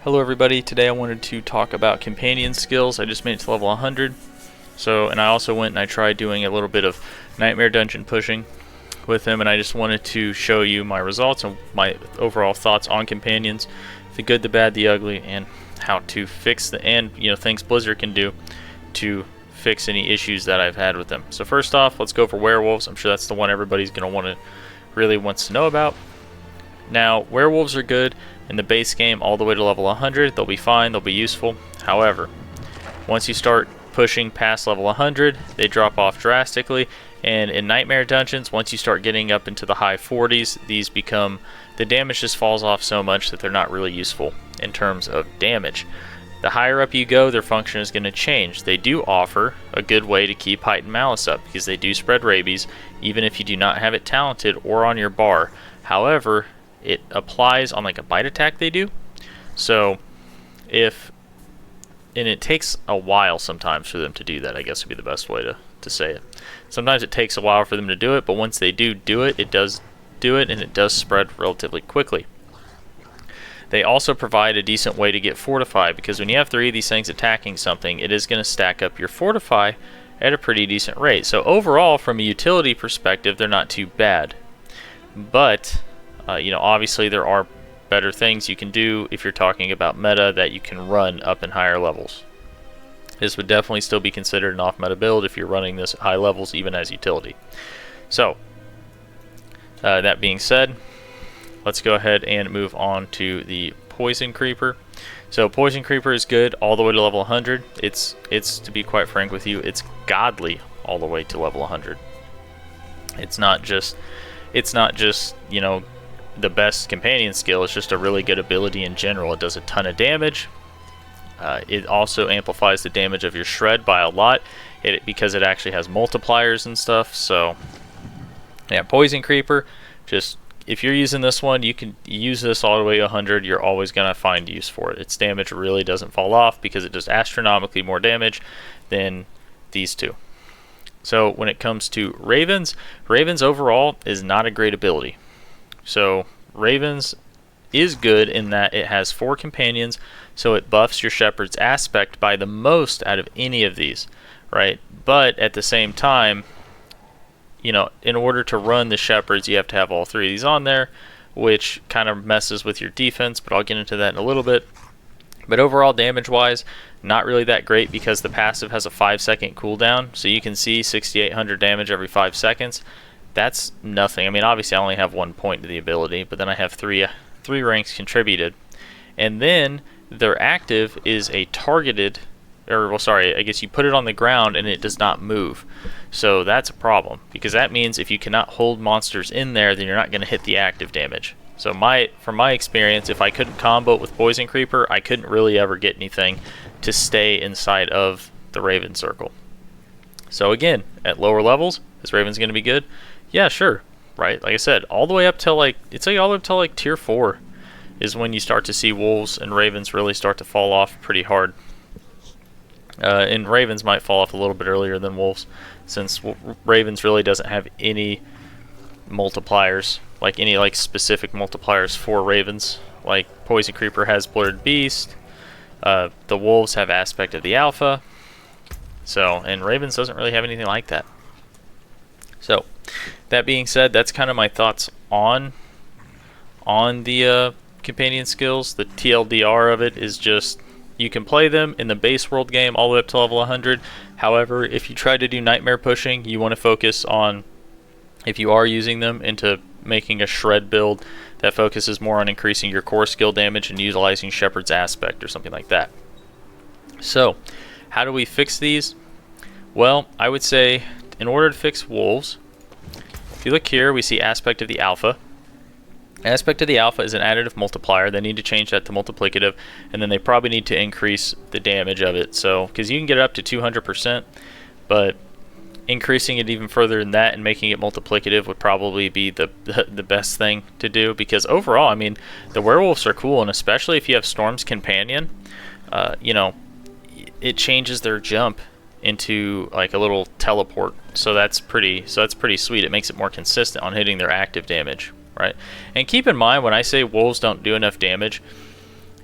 Hello everybody, today I wanted to talk about companion skills. I just made it to level 100. And I also went and I tried doing a little bit of nightmare dungeon pushing with him, and I just wanted to show you my results and my overall thoughts on companions, the good, the bad, the ugly, and how to fix things Blizzard can do to fix any issues that I've had with them. So first off, let's go for werewolves. I'm sure that's the one everybody's going to really wants to know about. Now, werewolves are good in the base game all the way to level 100. They'll be fine, they'll be useful. However, once you start pushing past level 100, they drop off drastically. And in nightmare dungeons, once you start getting up into the high 40s, the damage just falls off so much that they're not really useful in terms of damage. The higher up you go, their function is going to change. They do offer a good way to keep heightened malice up because they do spread rabies, even if you do not have it talented or on your bar. However, it applies on like a bite attack they do. And it takes a while sometimes for them to do that, I guess would be the best way to say it. Sometimes it takes a while for them to do it, but once they do it, it does do it, and it does spread relatively quickly. They also provide a decent way to get fortify, because when you have 3 of these things attacking something, it is going to stack up your fortify at a pretty decent rate. So overall, from a utility perspective, they're not too bad. But obviously there are better things you can do if you're talking about meta that you can run up in higher levels. This would definitely still be considered an off-meta build if you're running this at high levels, even as utility. So, that being said, let's go ahead and move on to the Poison Creeper. So, Poison Creeper is good all the way to level 100. It's to be quite frank with you, it's godly all the way to level 100. It's not just the best companion skill. It's just a really good ability in general. It does a ton of damage. It also amplifies the damage of your shred by a lot because it actually has multipliers and stuff. So yeah, Poison Creeper, just if you're using this one, you can use this all the way to 100. You're always going to find use for it. Its damage really doesn't fall off because it does astronomically more damage than these two. So when it comes to Ravens overall is not a great ability. So Ravens is good in that it has 4 companions, so it buffs your Shepherd's aspect by the most out of any of these, right? But at the same time, in order to run the Shepherds, you have to have all 3 of these on there, which kind of messes with your defense, but I'll get into that in a little bit. But overall, damage-wise, not really that great because the passive has a 5-second cooldown, so you can see 6,800 damage every 5 seconds. That's nothing. I mean, obviously I only have 1 point to the ability, but then I have three ranks contributed. And then their active is a targeted, I guess you put it on the ground and it does not move. So that's a problem, because that means if you cannot hold monsters in there, then you're not going to hit the active damage. So from my experience, if I couldn't combo it with Poison Creeper, I couldn't really ever get anything to stay inside of the Raven circle. So again, at lower levels, is Raven's going to be good? Yeah, sure, right? Like I said, all the way up till all the way up till tier 4 is when you start to see wolves and ravens really start to fall off pretty hard. And ravens might fall off a little bit earlier than wolves, since ravens really doesn't have any multipliers, any specific multipliers for ravens. Like Poison Creeper has Blurred Beast, the wolves have Aspect of the Alpha, and ravens doesn't really have anything like that. So, that being said, that's kind of my thoughts on the companion skills. The TLDR of it is just, you can play them in the base world game all the way up to level 100. However, if you try to do nightmare pushing, you want to focus on, if you are using them, into making a shred build that focuses more on increasing your core skill damage and utilizing Shepherd's Aspect or something like that. So, how do we fix these? Well, I would say, in order to fix wolves, if you look here, we see Aspect of the Alpha. Aspect of the Alpha is an additive multiplier. They need to change that to multiplicative, and then they probably need to increase the damage of it. So, because you can get it up to 200%, but increasing it even further than that and making it multiplicative would probably be the best thing to do. Because overall, I mean, the werewolves are cool, and especially if you have Storm's Companion, it changes their jump into like a little teleport, so that's pretty sweet. It makes it more consistent on hitting their active damage, right? And keep in mind, when I say wolves don't do enough damage,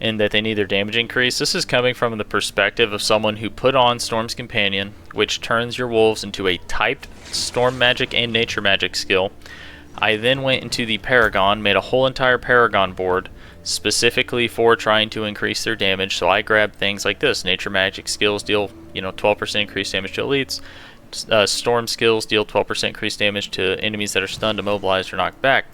and that they need their damage increased. This is coming from the perspective of someone who put on Storm's Companion, which turns your wolves into a typed Storm Magic and Nature Magic skill. I then went into the Paragon, made a whole entire Paragon board specifically for trying to increase their damage. So I grabbed things like this: Nature Magic skills deal 12% increased damage to elites. Storm skills deal 12% increased damage to enemies that are stunned, immobilized, or knocked back.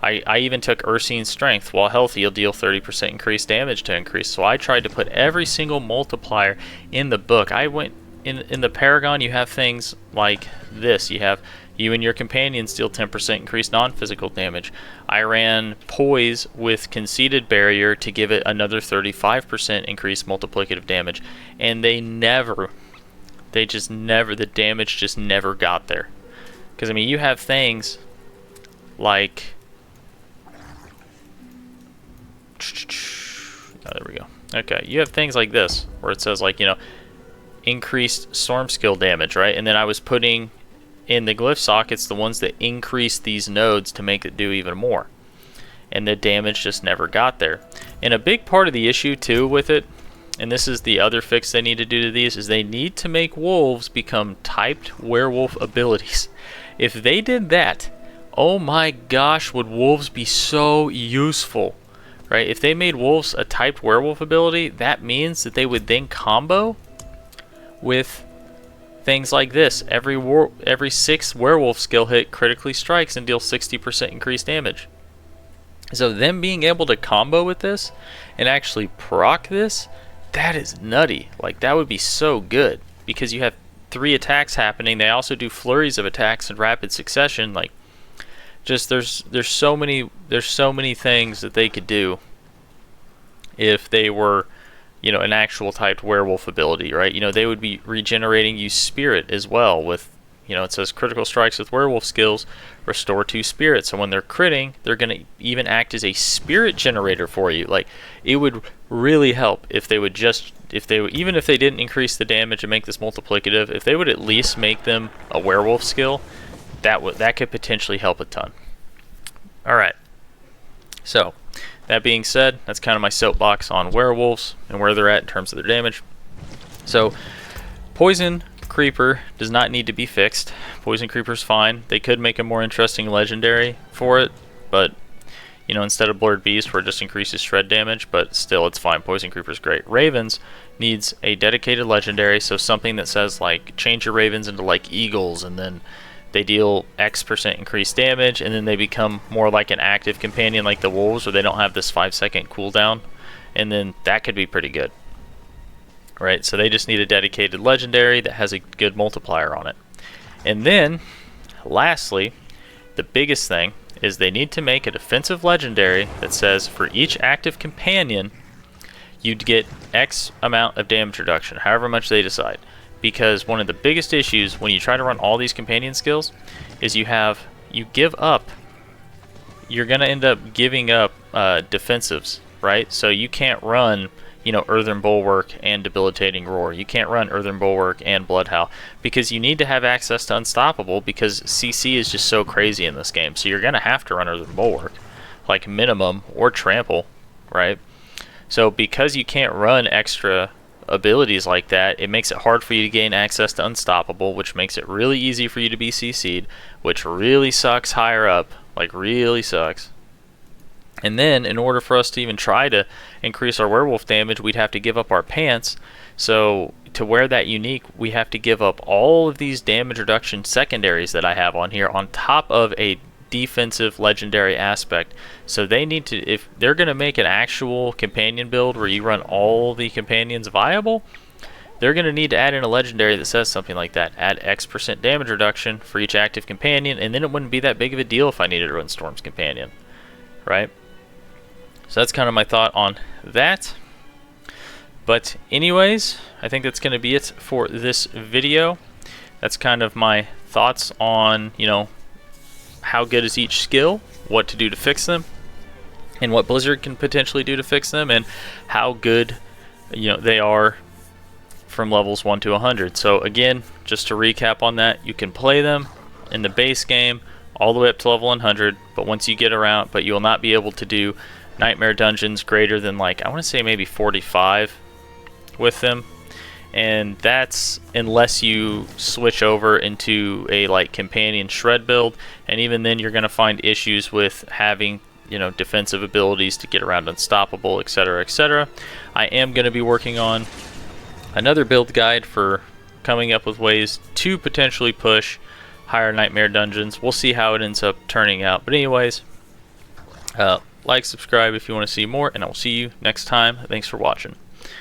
I even took Ursine's Strength. While healthy, you'll deal 30% increased damage to increase. So I tried to put every single multiplier in the book. I went in the Paragon. You have things like this. You and your companions deal 10% increased non-physical damage. I ran Poise with Conceited Barrier to give it another 35% increased multiplicative damage, and the damage just never got there. Because I mean, you have things like, oh, there we go. Okay, you have things like this where it says like increased storm skill damage, right? And then I was putting in the glyph sockets the ones that increase these nodes to make it do even more, and the damage just never got there. And a big part of the issue too with it, and this is the other fix they need to do to these, is they need to make wolves become typed werewolf abilities. If they did that, oh my gosh, would wolves be so useful, right? If they made wolves a typed werewolf ability, that means that they would then combo with things like this. Every 6th werewolf skill hit critically strikes and deals 60% increased damage. So them being able to combo with this and actually proc this, that is nutty. Like, that would be so good, because you have 3 attacks happening. They also do flurries of attacks in rapid succession. Like, just there's so many things that they could do if they were an actual typed werewolf ability, right? They would be regenerating you spirit as well with, it says critical strikes with werewolf skills restore 2 spirit. So when they're critting, they're going to even act as a spirit generator for you. Like, it would really help if they would even if they didn't increase the damage and make this multiplicative, if they would at least make them a werewolf skill, that could potentially help a ton. All right. So, that being said, that's kind of my soapbox on werewolves and where they're at in terms of their damage. So, Poison Creeper does not need to be fixed. Poison Creeper's fine. They could make a more interesting legendary for it, but instead of Blurred Beast, where it just increases shred damage, but still, it's fine. Poison Creeper's great. Ravens needs a dedicated legendary, so something that says like change your ravens into like eagles, and then they deal X% increased damage, and then they become more like an active companion like the wolves, where they don't have this 5-second cooldown, and then that could be pretty good, right? So they just need a dedicated legendary that has a good multiplier on it. And then lastly, the biggest thing is they need to make a defensive legendary that says for each active companion you'd get X amount of damage reduction, however much they decide. Because one of the biggest issues when you try to run all these companion skills is you're going to end up giving up defensives, right? So you can't run Earthen Bulwark and Debilitating Roar. You can't run Earthen Bulwark and Bloodhowl, because you need to have access to Unstoppable, because CC is just so crazy in this game. So you're going to have to run Earthen Bulwark, like minimum, or Trample, right? So because you can't run extra abilities like that, it makes it hard for you to gain access to Unstoppable, which makes it really easy for you to be CC'd, which really sucks higher up, like really sucks. And then in order for us to even try to increase our werewolf damage, we'd have to give up our pants. So to wear that unique, we have to give up all of these damage reduction secondaries that I have on here, on top of a defensive legendary aspect. So they need to, if they're going to make an actual companion build where you run all the companions viable, they're going to need to add in a legendary that says something like that. Add X% damage reduction for each active companion, and then it wouldn't be that big of a deal if I needed to run Storm's Companion, right? So that's kind of my thought on that. But anyways, I think that's going to be it for this video. That's kind of my thoughts on, how good is each skill, what to do to fix them, and what Blizzard can potentially do to fix them, and how good they are from levels 1 to 100. So again, just to recap on that, you can play them in the base game all the way up to level 100, but once you get around, but you will not be able to do nightmare dungeons greater than, like, I want to say maybe 45 with them. And that's unless you switch over into a like companion shred build, and even then you're going to find issues with having, you know, defensive abilities to get around unstoppable, etc., etc. I am going to be working on another build guide for coming up with ways to potentially push higher nightmare dungeons. We'll see how it ends up turning out. But anyways, like, subscribe if you want to see more, and I will see you next time. Thanks for watching.